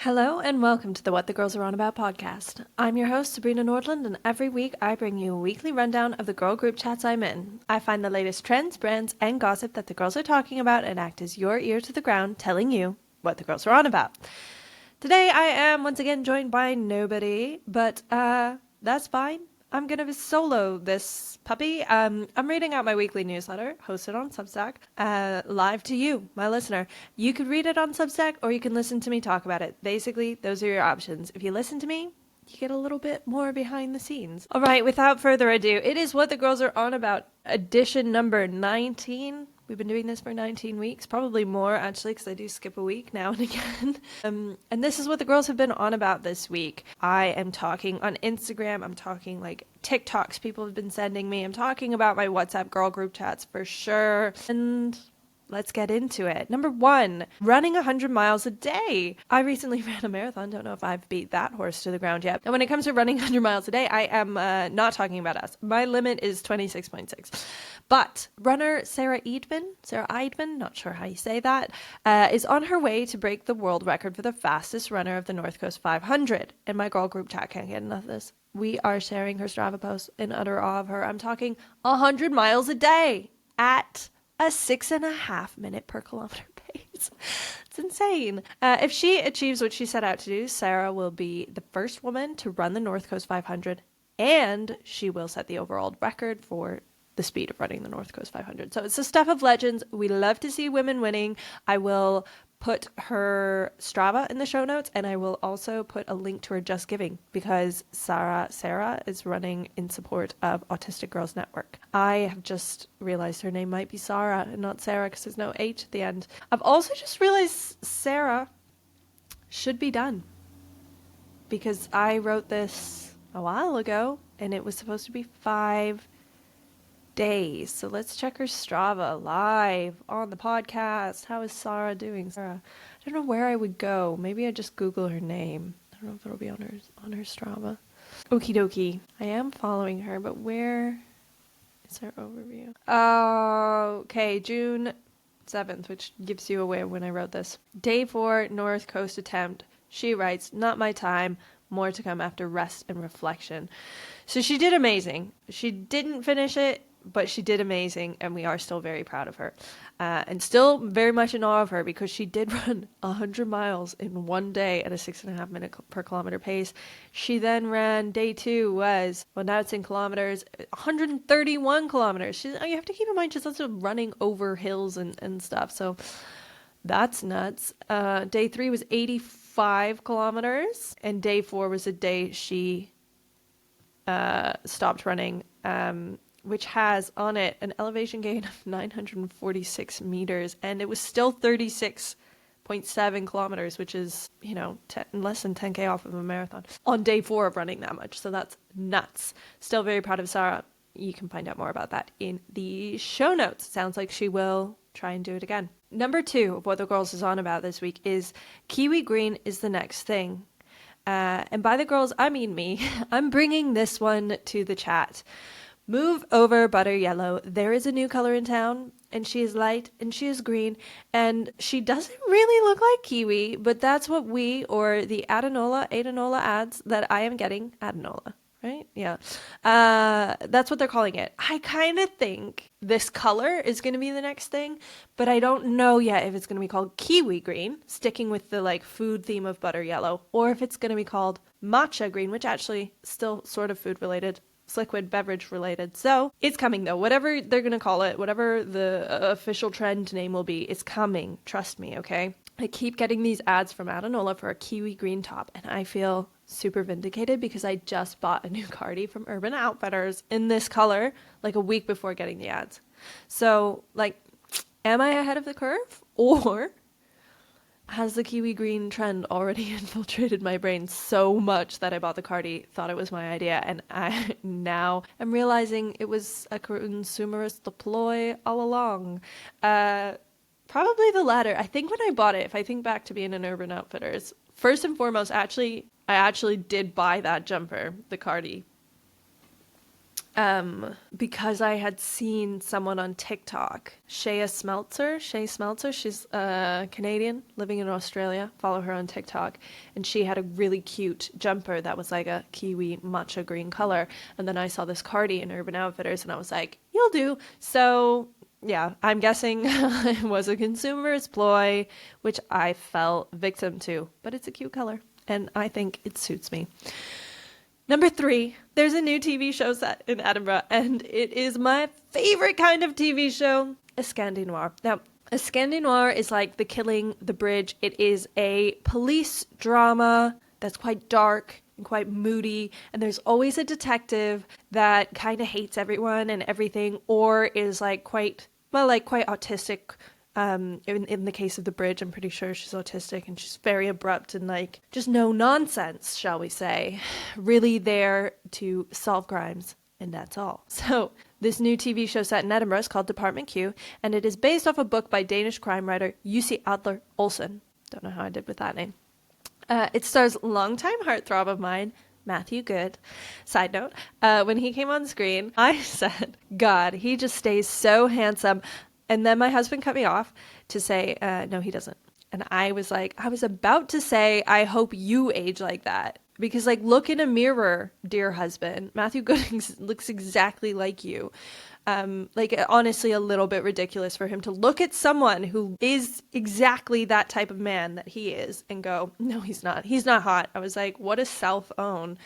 Hello and welcome to the What the Girls Are On About podcast. I'm your host, Sabrina Nordland, and every week I bring you a weekly rundown of the girl group chats I'm in. I find the latest trends, brands, and gossip that the girls are talking about and act as your ear to the ground, telling you what the girls are on about. Today I am once again joined by nobody, but that's fine. I'm going to solo this puppy. I'm reading out my weekly newsletter, hosted on Substack, live to you, my listener. You could read it on Substack, or you can listen to me talk about it. Basically, those are your options. If you listen to me, you get a little bit more behind the scenes. All right, without further ado, it is What the Girls Are On About, edition number 19. We've been doing this for 19 weeks, probably more actually, because I do skip a week now and again. And this is what the girls have been on about this week. I am talking on Instagram. I'm talking like TikToks people have been sending me. I'm talking about my WhatsApp girl group chats for sure. And let's get into it. Number 1, running 100 miles a day. I recently ran a marathon. Don't know if I've beat that horse to the ground yet. And when it comes to running 100 miles a day, I am not talking about us. My limit is 26.6. But runner Sarah Eidman, not sure how you say that, is on her way to break the world record for the fastest runner of the North Coast 500. And my girl group chat can't get enough of this. We are sharing her Strava post in utter awe of her. I'm talking 100 miles a day at a 6.5 minute per kilometer pace. It's insane. If she achieves what she set out to do, Sarah will be the first woman to run the North Coast 500, and she will set the overall record for the speed of running the North Coast 500. So it's the stuff of legends. We love to see women winning. I will put her Strava in the show notes, and I will also put a link to her Just Giving, because Sarah is running in support of Autistic Girls Network. I have just realized her name might be Sarah and not Sarah, because there's no H at the end. I've also just realized Sarah should be done, because I wrote this a while ago and it was supposed to be 5 days. So let's check her Strava live on the podcast. How is Sarah doing? Sarah, I don't know where I would go. Maybe I just Google her name. I don't know if it'll be on her Strava. Okie dokie. I am following her, but where is her overview? Okay, June 7th, which gives you away when I wrote this. Day 4, North Coast attempt. She writes, "Not my time. More to come after rest and reflection." So she did amazing. She didn't finish it, but she did amazing, and we are still very proud of her. And still very much in awe of her, because she did run 100 miles in one day at a 6.5 minute per kilometer pace. She then ran, day 2 was, well, now it's in kilometers, 131 kilometers. You have to keep in mind she's also running over hills and stuff, so that's nuts. Day 3 was 85 kilometers, and day 4 was the day she stopped running, which has on it an elevation gain of 946 meters, and it was still 36.7 kilometers, which is, less than 10K off of a marathon on day 4 of running that much. So that's nuts. Still very proud of Sarah. You can find out more about that in the show notes. Sounds like she will try and do it again. Number 2 of what the girls is on about this week is kiwi green is the next thing. And by the girls, I mean me. I'm bringing this one to the chat. Move over, butter yellow. There is a new color in town, and she is light, and she is green, and she doesn't really look like kiwi, but that's what we, or the Adenola ads that I am getting, Adenola, right? Yeah. That's what they're calling it. I kind of think this color is going to be the next thing, but I don't know yet if it's going to be called kiwi green, sticking with the food theme of butter yellow, or if it's going to be called matcha green, which actually still sort of food related. It's liquid beverage related. So it's coming though. Whatever they're going to call it, whatever the official trend name will be, it's coming. Trust me, okay? I keep getting these ads from Adenola for a kiwi green top, and I feel super vindicated because I just bought a new cardi from Urban Outfitters in this color like a week before getting the ads. So am I ahead of the curve, or has the kiwi green trend already infiltrated my brain so much that I bought the cardi, thought it was my idea, and I now am realizing it was a consumerist ploy all along? Probably the latter. I think when I bought it, if I think back to being an Urban Outfitters, first and foremost, I actually did buy that jumper, the cardi, because I had seen someone on TikTok, Shea Smeltzer, she's Canadian living in Australia, follow her on TikTok, and she had a really cute jumper that was like a kiwi matcha green color, and then I saw this cardi in Urban Outfitters, and I was like, you'll do. So yeah, I'm guessing it was a consumer's ploy, which I fell victim to, but it's a cute color, and I think it suits me. Number 3, there's a new TV show set in Edinburgh, and it is my favorite kind of TV show, a Scandi-Noir. Now, a Scandi-Noir is like The Killing, The Bridge. It is a police drama that's quite dark and quite moody, and there's always a detective that kind of hates everyone and everything, or is like quite autistic. In the case of The Bridge, I'm pretty sure she's autistic and she's very abrupt and like just no nonsense, shall we say, really there to solve crimes, and that's all. So this new TV show set in Edinburgh is called Department Q, and it is based off a book by Danish crime writer Jussi Adler Olsen. Don't know how I did with that name. It stars longtime heartthrob of mine, Matthew Good. Side note, when he came on screen, I said, God, he just stays so handsome. And then my husband cut me off to say, no, he doesn't. And I was about to say, I hope you age like that. Because like, look in a mirror, dear husband. Matthew Goodings looks exactly like you. Like honestly, a little bit ridiculous for him to look at someone who is exactly that type of man that he is and go, no, he's not. He's not hot. I was like, what a self-own.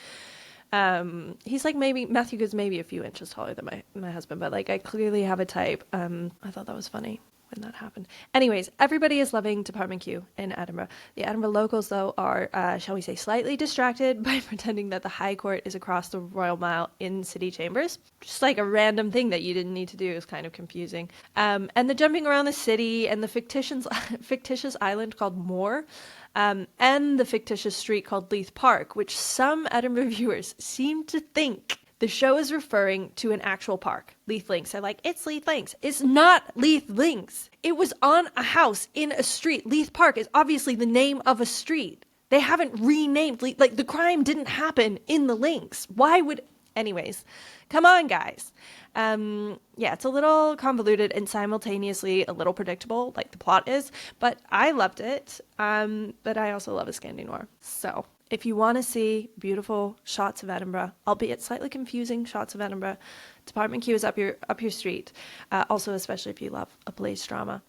He's like Matthew Good's maybe a few inches taller than my husband, but like I clearly have a type. I thought that was funny when that happened. Anyways, everybody is loving Department Q in Edinburgh. The Edinburgh locals, though, are, shall we say, slightly distracted by pretending that the High Court is across the Royal Mile in city chambers. Just like a random thing that you didn't need to do is kind of confusing. And the jumping around the city and the fictitious island called Moor. And the fictitious street called Leith Park, which some Edinburgh viewers seem to think the show is referring to an actual park, Leith Links. They're like, it's Leith Links. It's not Leith Links. It was on a house in a street. Leith Park is obviously the name of a street. They haven't renamed Leith. Like, the crime didn't happen in the Links. Why would... Anyways, come on, guys. Yeah, it's a little convoluted and simultaneously a little predictable, like the plot is, but I loved it. But I also love a Scandi-Noir. So if you want to see beautiful shots of Edinburgh, albeit slightly confusing shots of Edinburgh, Department Q is up your street. Also, especially if you love a police drama.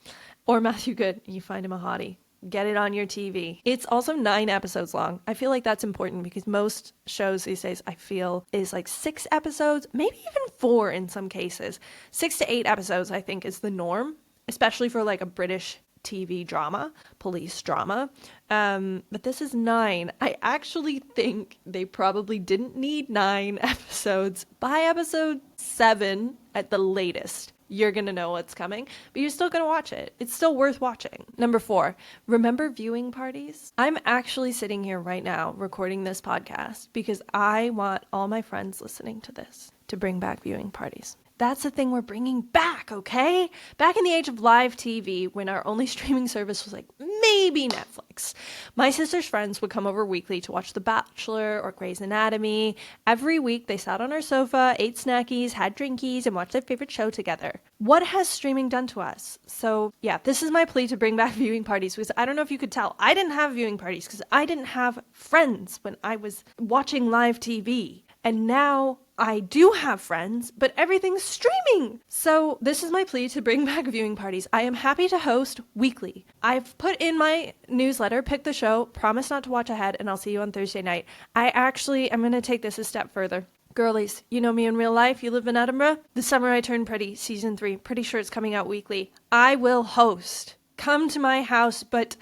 Or Matthew Good, you find him a hottie. Get it on your TV. It's also 9 episodes long. I feel like that's important because most shows these days, I feel, is like 6 episodes, maybe even 4 in some cases. 6 to 8 episodes, I think, is the norm, especially for like a British TV drama, police drama. But this is 9. I actually think they probably didn't need 9 episodes. By episode 7 at the latest, you're going to know what's coming, but you're still going to watch it. It's still worth watching. Number 4, remember viewing parties? I'm actually sitting here right now recording this podcast because I want all my friends listening to this to bring back viewing parties. That's the thing we're bringing back, okay? Back in the age of live TV, when our only streaming service was like maybe Netflix, my sister's friends would come over weekly to watch The Bachelor or Grey's Anatomy. Every week, they sat on our sofa, ate snackies, had drinkies, and watched their favorite show together. What has streaming done to us? So yeah, this is my plea to bring back viewing parties, because I don't know if you could tell, I didn't have viewing parties because I didn't have friends when I was watching live TV. And now I do have friends, but everything's streaming. So this is my plea to bring back viewing parties. I am happy to host weekly. I've put in my newsletter, pick the show, promise not to watch ahead, and I'll see you on Thursday night. I'm going to take this a step further. Girlies, you know me in real life. You live in Edinburgh. The Summer I Turned Pretty, season 3. Pretty sure it's coming out weekly. I will host. Come to my house, but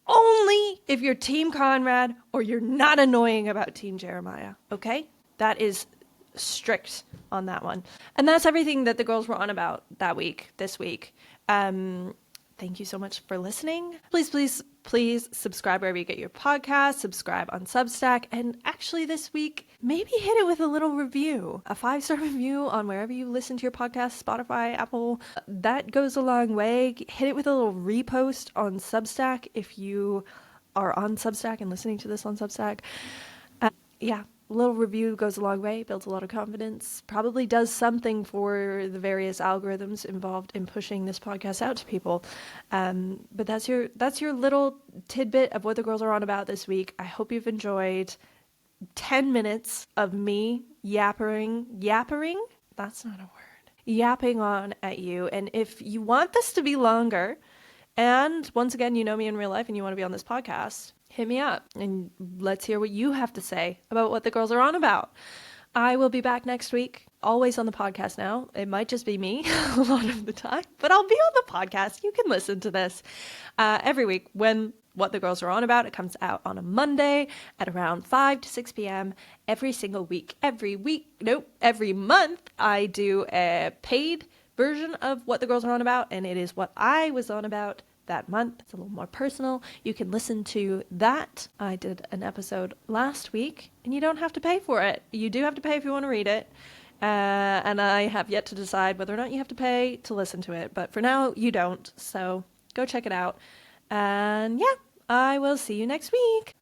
only if you're Team Conrad or you're not annoying about Team Jeremiah, okay? That is strict on that one. And that's everything that the girls were on about this week. Thank you so much for listening. Please subscribe wherever you get your podcast, subscribe on Substack, and actually this week, maybe hit it with a little review, a 5-star review on wherever you listen to your podcast, Spotify, Apple. That goes a long way. Hit it with a little repost on Substack if you are on Substack and listening to this on Substack. Yeah. little review goes a long way, builds a lot of confidence, probably does something for the various algorithms involved in pushing this podcast out to people. But that's your little tidbit of what the girls are on about this week. I hope you've enjoyed 10 minutes of me yapping. That's not a word. Yapping on at you. And if you want this to be longer, and once again, you know me in real life and you want to be on this podcast, hit me up and let's hear what you have to say about what the girls are on about. I will be back next week, always on the podcast now. It might just be me a lot of the time, but I'll be on the podcast. You can listen to this every week when What the Girls Are On About. It comes out on a Monday at around 5 to 6 p.m. every single week. Every month I do a paid version of What the Girls Are On About, and it is what I was on about that month. It's a little more personal. You can listen to that. I did an episode last week, and you don't have to pay for it. You do have to pay if you want to read it, and I have yet to decide whether or not you have to pay to listen to it, but for now, you don't, so go check it out. And yeah, I will see you next week.